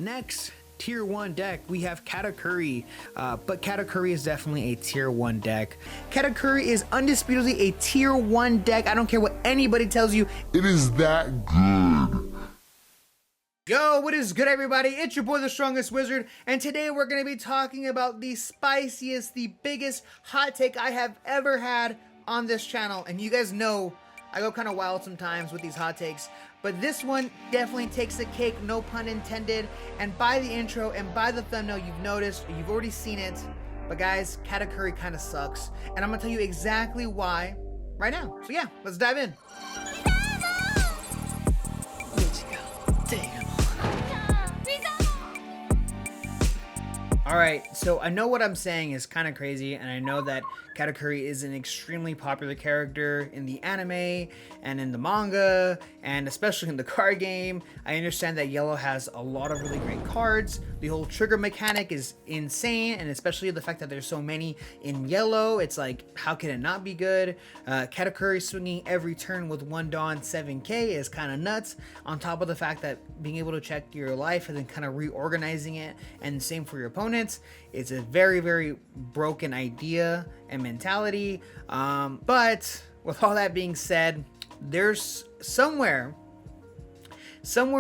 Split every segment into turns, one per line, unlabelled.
Next, tier 1 deck, we have Katakuri, but Katakuri is definitely a tier 1 deck. Katakuri is undisputedly a tier 1 deck. I don't care what anybody tells you.
It is that good.
Yo, what is good, everybody? It's your boy, the Strongest Wizard, and today we're going to be talking about the spiciest, the biggest hot take I have ever had on this channel. And you guys know I go kind of wild sometimes with these hot takes, but this one definitely takes the cake, no pun intended. And by the intro and by the thumbnail, you've noticed, you've already seen it, but guys, Katakuri kind of sucks. And I'm going to tell you exactly why right now. So yeah, let's dive in. Alright, so I know what I'm saying is kind of crazy, and I know that Katakuri is an extremely popular character in the anime and in the manga, and especially in the card game. I understand that Yellow has a lot of really great cards. The whole trigger mechanic is insane, and especially the fact that there's so many in Yellow, it's like, how can it not be good? Katakuri swinging every turn with 1 Dawn 7k is kind of nuts, on top of the fact that being able to check your life and then kind of reorganizing it, and same for your opponents. It's a very, very broken idea and mentality, but with all that being said, there's somewhere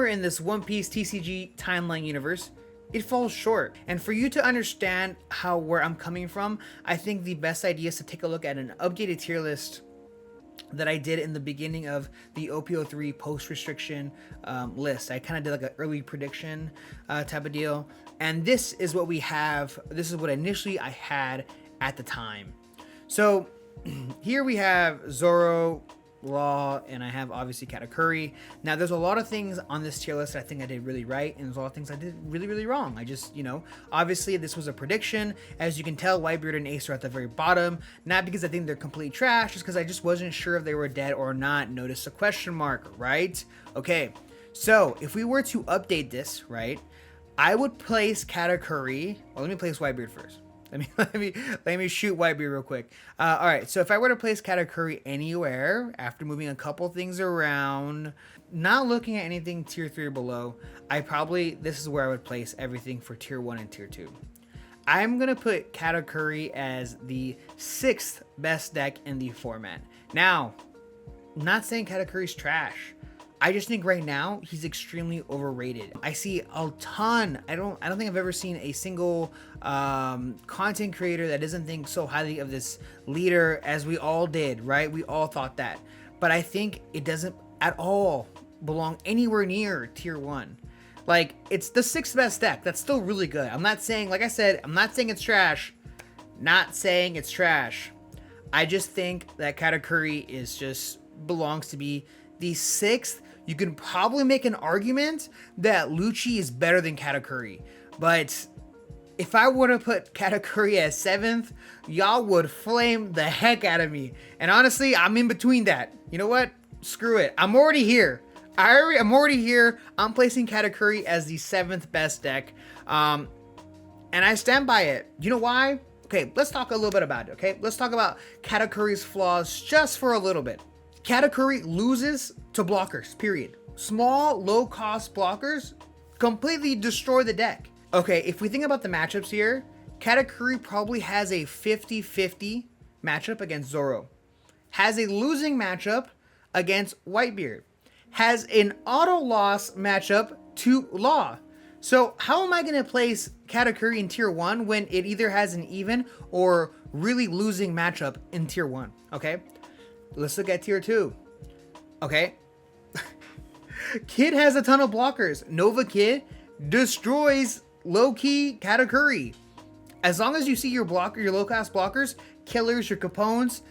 in this One Piece TCG timeline universe, it falls short. And for you to understand where I'm coming from, I think the best idea is to take a look at an updated tier list that I did in the beginning of the OP03 post-restriction list. I kind of did like an early prediction type of deal. And this is what we have. This is what initially I had at the time. So here we have Zoro, Law, and I have obviously Katakuri. Now there's a lot of things on this tier list that I think I did really right, and there's a lot of things I did really, really wrong. I just, obviously this was a prediction. As you can tell, Whitebeard and Ace are at the very bottom, not because I think they're complete trash, just because I just wasn't sure if they were dead or not. Notice a question mark, right? Okay, so if we were to update this, right, I would place Katakuri. Well, let me place Whitebeard first. Let me shoot Whitebeard real quick. All right, so if I were to place Katakuri anywhere after moving a couple things around, not looking at anything tier 3 or below, this is where I would place everything for tier 1 and tier 2. I'm gonna put Katakuri as the 6th best deck in the format. Now, I'm not saying Katakuri's trash. I just think right now he's extremely overrated. I see a ton. I don't think I've ever seen a single content creator that doesn't think so highly of this leader as we all did, right? We all thought that. But I think it doesn't at all belong anywhere near tier 1. Like, it's the 6th best deck. That's still really good. I'm not saying, like I said, I'm not saying it's trash. Not saying it's trash. I just think that Katakuri belongs to be the 6th. You can probably make an argument that Lucci is better than Katakuri, but if I were to put Katakuri as 7th, y'all would flame the heck out of me. And honestly, I'm in between that. You know what? Screw it. I'm already here. I'm already here. I'm placing Katakuri as the 7th best deck, and I stand by it. You know why? Okay, let's talk a little bit about it. Okay, let's talk about Katakuri's flaws just for a little bit. Katakuri loses to blockers, period. Small, low-cost blockers completely destroy the deck. Okay, if we think about the matchups here, Katakuri probably has a 50-50 matchup against Zoro. Has a losing matchup against Whitebeard. Has an auto-loss matchup to Law. So how am I going to place Katakuri in tier 1 when it either has an even or really losing matchup in tier 1? Okay. Let's look at tier 2. Okay. Kid has a ton of blockers. Nova Kid destroys low-key Katakuri. As long as you see your low-cost blockers, killers, your Capones,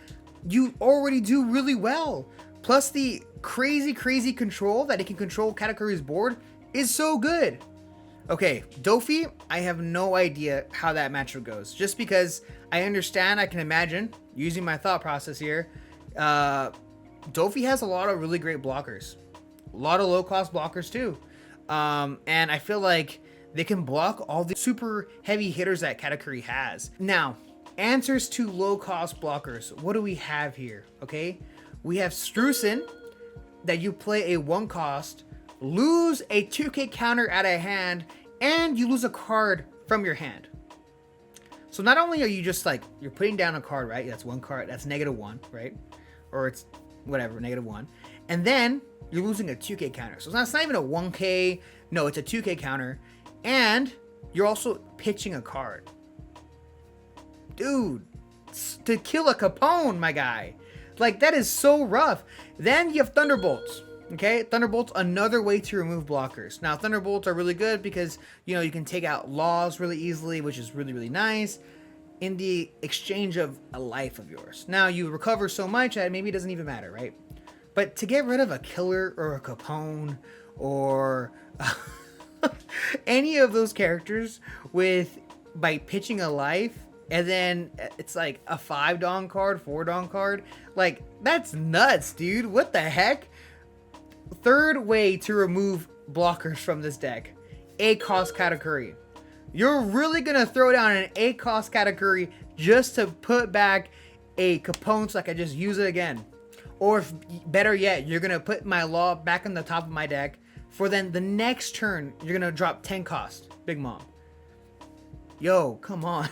you already do really well. Plus the crazy control that it can control Katakuri's board is so good. Okay, Dofi, I have no idea how that matchup goes. Just because I can imagine, using my thought process here, Dofi has a lot of really great blockers, a lot of low-cost blockers too, and I feel like they can block all the super heavy hitters that Katakuri has. Now, answers to low-cost blockers. What do we have here? Okay, we have Strucin, that you play a 1 cost, lose a 2k counter out of hand, and you lose a card from your hand. So not only are you just like, you're putting down a card, right? That's one card, that's -1, right? Or it's whatever, -1. And then you're losing a 2k counter. So it's not even a 1k, no, it's a 2k counter. And you're also pitching a card. Dude, to kill a Capone, my guy. Like, that is so rough. Then you have Thunderbolts. Okay, Thunderbolts, another way to remove blockers. Now, Thunderbolts are really good because, you know, you can take out laws really easily, which is really, really nice, in the exchange of a life of yours. Now, you recover so much that maybe it doesn't even matter, right? But to get rid of a killer or a Capone or any of those characters by pitching a life, and then it's like a 5-dong card, 4-dong card, like, that's nuts, dude. What the heck? Third way to remove blockers from this deck, A-cost Katakuri. You're really gonna throw down an A-cost Katakuri just to put back a Capone so I can just use it again. Or if, better yet, you're gonna put my law back on the top of my deck for then the next turn you're gonna drop 10 cost, Big Mom. Yo, come on.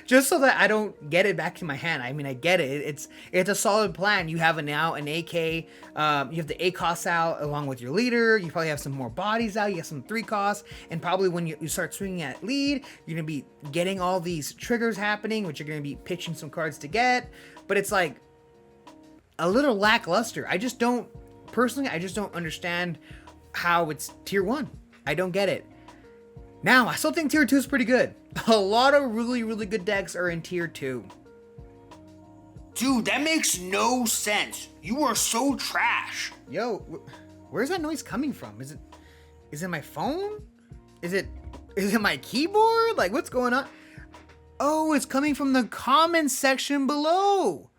Just so that I don't get it back in my hand. I mean, I get it. It's a solid plan. You have now an AK. You have the A costs out along with your leader. You probably have some more bodies out. You have some 3 costs. And probably when you start swinging at lead, you're going to be getting all these triggers happening, which you're going to be pitching some cards to get. But it's like a little lackluster. I just don't understand how it's tier 1. I don't get it. Now, I still think tier 2 is pretty good. A lot of really, really good decks are in tier 2.
Dude, that makes no sense. You are so trash.
Yo, where's that noise coming from? Is it my phone? Is it my keyboard? Like, what's going on? Oh, it's coming from the comments section below.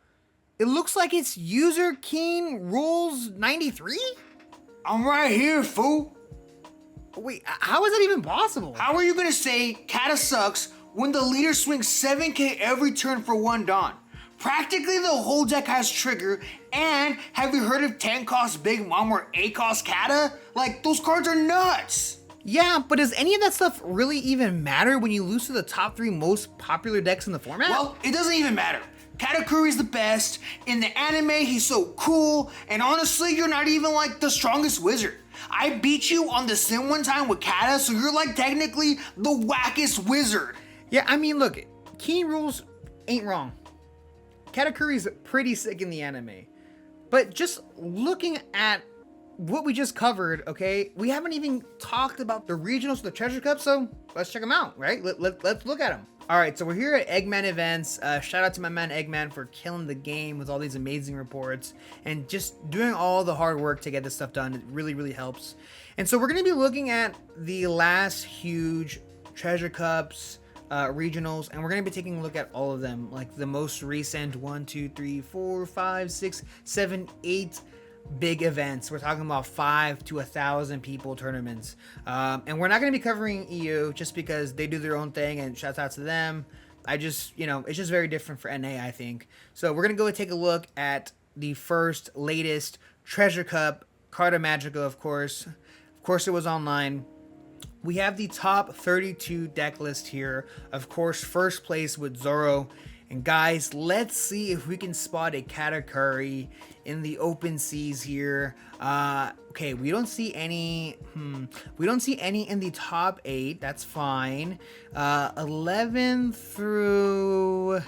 It looks like it's user Keen Rules 93?
I'm right here, fool.
Wait, how is that even possible?
How are you gonna say Kata sucks when the leader swings 7k every turn for 1 Dawn? Practically the whole deck has trigger, and have you heard of 10 cost Big Mom or 8 cost Kata? Like, those cards are nuts!
Yeah, but does any of that stuff really even matter when you lose to the top 3 most popular decks in the format?
Well, it doesn't even matter. Katakuri's the best. In the anime, he's so cool, and honestly, you're not even like the strongest wizard. I beat you on the sim one time with Kata, so you're like technically the wackest wizard.
Yeah, I mean, look, Keen Rules ain't wrong. Katakuri's pretty sick in the anime. But just looking at what we just covered, okay, we haven't even talked about the regionals, the treasure cup, so let's check them out, right? Let's look at them. All right, so we're here at Eggman Events. Shout out to my man Eggman for killing the game with all these amazing reports and just doing all the hard work to get this stuff done. It really, really helps. And so we're going to be looking at the last huge treasure cups, regionals, and we're going to be taking a look at all of them, like the most recent 1, 2, 3, 4, 5, 6, 7, 8 big events. We're talking about 5 to 1,000 people tournaments, and we're not going to be covering EU just because they do their own thing, and shouts out to them. I just, it's just very different for NA, I think. So we're going to go and take a look at the first latest treasure cup, Carta Magica, of course it was online. We have the top 32 deck list here. Of course, first place with Zoro. And guys, let's see if we can spot a Katakuri in the open seas here. Okay, we don't see any. We don't see any in the top 8. That's fine. 11 through.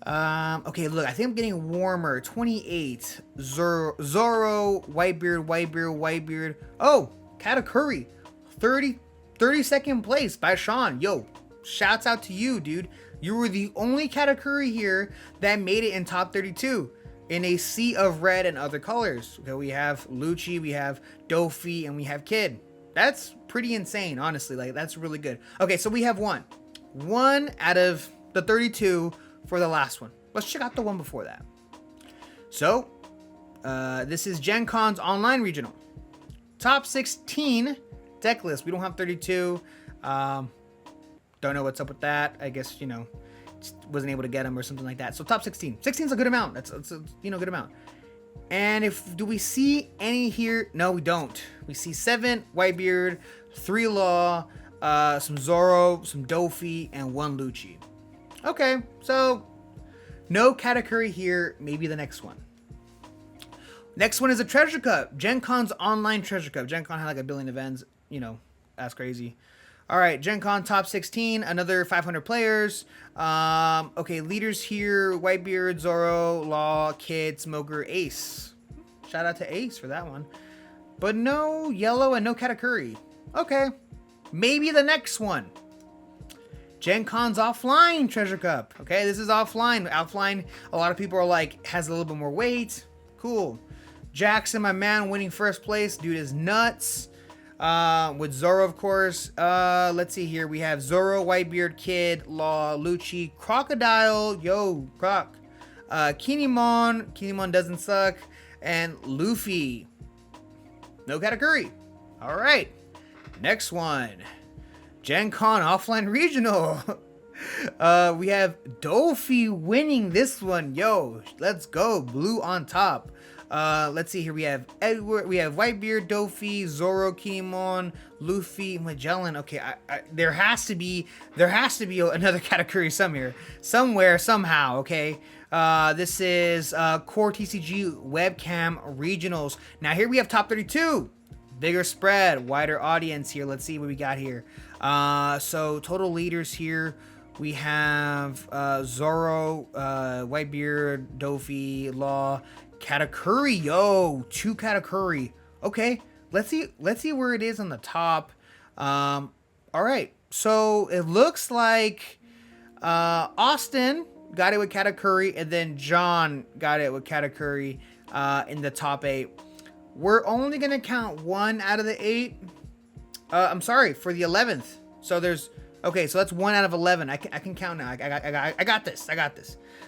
Okay, look, I think I'm getting warmer. 28. Zoro, Whitebeard. Oh, Katakuri. 32nd place by Sean. Yo, shouts out to you, dude. You were the only Katakuri here that made it in top 32 in a sea of red and other colors. Okay, we have Lucci, we have Dofi, and we have Kid. That's pretty insane, honestly. Like, that's really good. Okay, so we have one out of the 32 for the last one. Let's check out the one before that. So, this is Gen Con's online regional. Top 16 deck list. We don't have 32. Don't know what's up with that. I guess, just wasn't able to get them or something like that. So top 16. 16 is a good amount. That's a good amount. And do we see any here? No, we don't. We see 7 Whitebeard, 3 Law, some Zoro, some Dofi, and one Lucci. Okay, so no Katakuri here. Maybe the next one. Next one is a Treasure Cup. Gen Con's online Treasure Cup. Gen Con had like 1 billion events. You know, that's crazy. All right, Gen Con top 16, another 500 players. Okay, leaders here: Whitebeard, Zoro, Law, Kid, Smoker, Ace. Shout out to Ace for that one. But no yellow and no Katakuri. Okay, maybe the next one. Gen Con's offline Treasure Cup. Okay, this is offline. Offline, a lot of people are like, has a little bit more weight. Cool. Jackson, my man, winning first place. Dude is nuts. With Zoro, of course. Let's see here. We have Zoro, Whitebeard, Kid, Law, Lucci, Crocodile, yo, Croc, Kinemon. Kinemon doesn't suck. And Luffy. No Katakuri. All right. Next one. Gen Con Offline Regional. We have Dofi winning this one. Yo, let's go. Blue on top. Let's see here. We have Edward. We have Whitebeard, Dofi, Zoro, Kinemon, Luffy, Magellan. Okay, there has to be another Katakuri somewhere, somehow. Okay. This is Core TCG Webcam Regionals. Now here we have top 32. Bigger spread, wider audience here. Let's see what we got here. So total leaders here. We have Zoro, Whitebeard, Dofi, Law, Katakuri. Yo, 2 Katakuri. Okay, let's see where it is on the top. All right, so it looks like Austin got it with Katakuri, and then John got it with Katakuri in the top 8. We're only gonna count 1 out of the 8. I'm sorry, for the 11th. So there's, okay, so that's 1 out of 11. I can count now. I got this.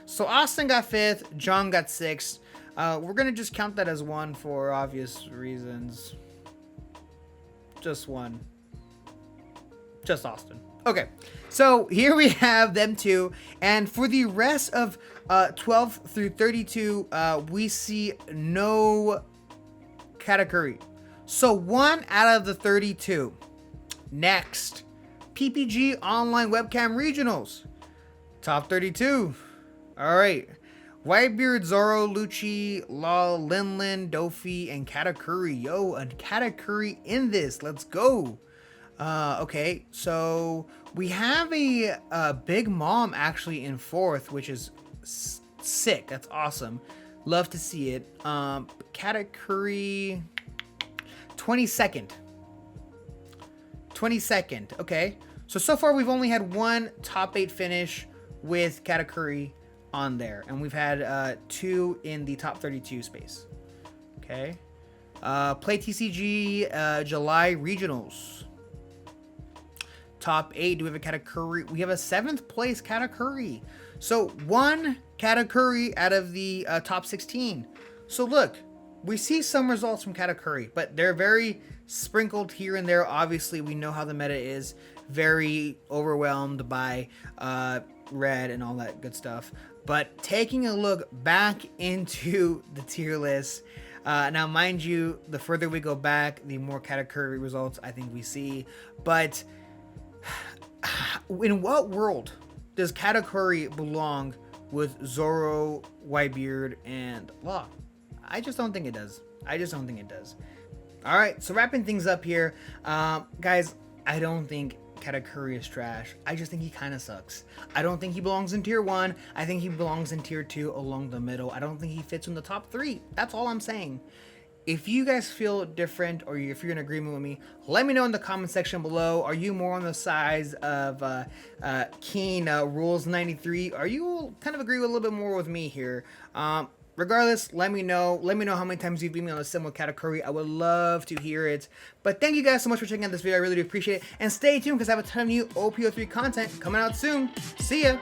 So Austin got 5th. John got 6th. We're gonna just count that as 1 for obvious reasons. Just 1. Just Austin. Okay, so here we have them 2, and for the rest of 12 through 32, we see no Katakuri. So 1 out of the 32. Next, PPG Online Webcam Regionals. Top 32. All right. Whitebeard, Zoro, Lucci, Law, Linlin, Dofi, and Katakuri. Yo, a Katakuri in this. Let's go. Okay, so we have a Big Mom actually in 4th, which is sick. That's awesome. Love to see it. Katakuri 22nd. 22nd. Okay. So far we've only had 1 top 8 finish with Katakuri on there, and we've had 2 in the top 32 space. Okay. Play TCG July Regionals. Top 8. Do we have a Katakuri? We have a 7th place Katakuri. So 1 Katakuri out of the top 16. So look, we see some results from Katakuri, but they're very sprinkled here and there. Obviously, we know how the meta is. Very overwhelmed by red and all that good stuff. But taking a look back into the tier list, now mind you, the further we go back, the more Katakuri results I think we see. But in what world does Katakuri belong with Zoro, Whitebeard, and Law? I just don't think it does. All right, so wrapping things up here, guys, I don't think Katakuri is trash. I just think he kind of sucks. I don't think he belongs in tier 1. I think he belongs in tier 2 along the middle. I don't think he fits in the top 3. That's all I'm saying. If you guys feel different, or if you're in agreement with me, let me know in the comment section below. Are you more on the side of Keen Rules 93? Are you kind of agree with a little bit more with me here? Regardless, let me know. Let me know how many times you've beat me on a similar category. I would love to hear it. But thank you guys so much for checking out this video. I really do appreciate it. And stay tuned because I have a ton of new OP03 content coming out soon. See ya.